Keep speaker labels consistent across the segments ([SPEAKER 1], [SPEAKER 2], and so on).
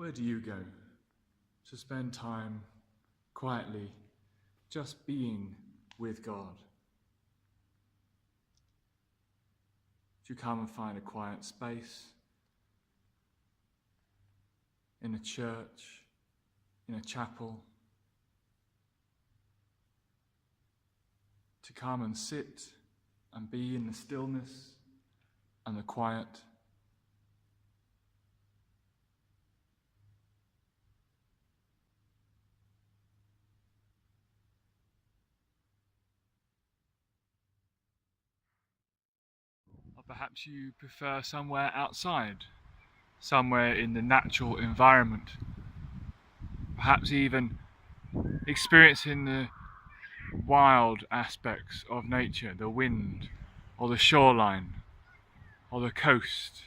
[SPEAKER 1] Where do you go to spend time quietly, just being with God? Do you come and find a quiet space in a church, in a chapel, to come and sit and be in the stillness and the quiet? Or perhaps you prefer somewhere outside, somewhere in the natural environment, perhaps even experiencing the wild aspects of nature, the wind, or the shoreline, or the coast.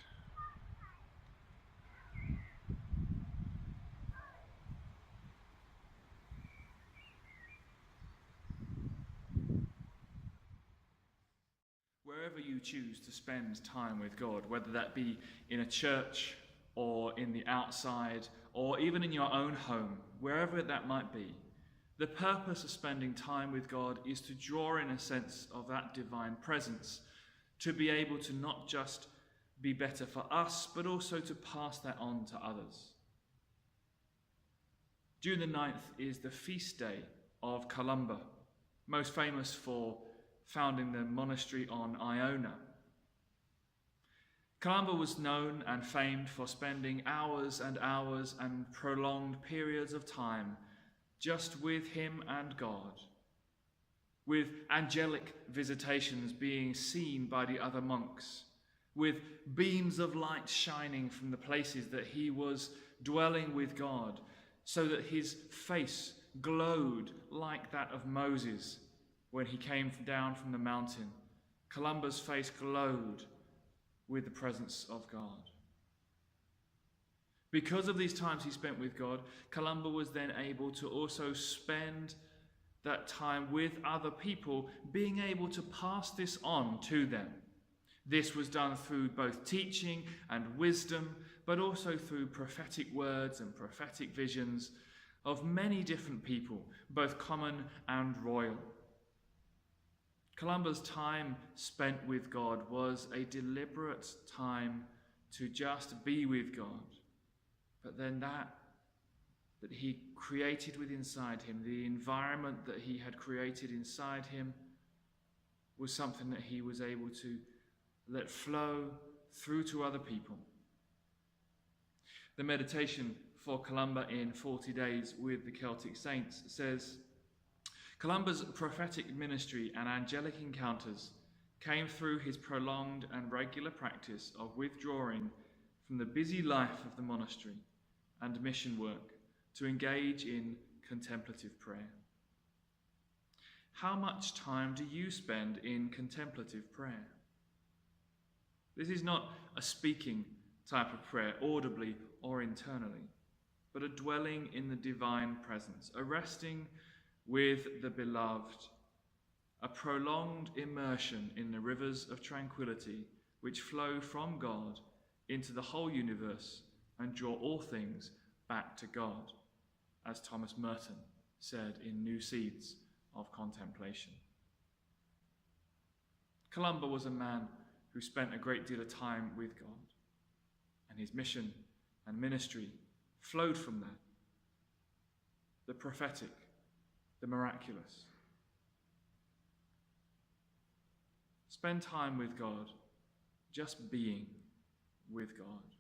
[SPEAKER 1] Wherever you choose to spend time with God, whether that be in a church or in the outside or even in your own home, wherever that might be, the purpose of spending time with God is to draw in a sense of that divine presence, to be able to not just be better for us, but also to pass that on to others. June the 9th is the feast day of Columba, most famous for founding the monastery on Iona. Columba was known and famed for spending hours and hours and prolonged periods of time just with him and God, with angelic visitations being seen by the other monks, with beams of light shining from the places that he was dwelling with God, so that his face glowed like that of Moses when he came down from the mountain. Columba's face glowed with the presence of God. Because of these times he spent with God, Columba was then able to also spend that time with other people, being able to pass this on to them. This was done through both teaching and wisdom, but also through prophetic words and prophetic visions of many different people, both common and royal. Columba's time spent with God was a deliberate time to just be with God. But then that he created within inside him, the environment that he had created inside him, was something that he was able to let flow through to other people. The meditation for Columba in 40 Days with the Celtic Saints says, Columba's prophetic ministry and angelic encounters came through his prolonged and regular practice of withdrawing from the busy life of the monastery and mission work to engage in contemplative prayer. How much time do you spend in contemplative prayer? This is not a speaking type of prayer, audibly or internally, but a dwelling in the divine presence, a resting with the beloved, a prolonged immersion in the rivers of tranquility which flow from God into the whole universe and draw all things back to God, as Thomas Merton said in New Seeds of Contemplation. Columba was a man who spent a great deal of time with God, and his mission and ministry flowed from that. The prophetic, the miraculous. Spend time with God, just being with God.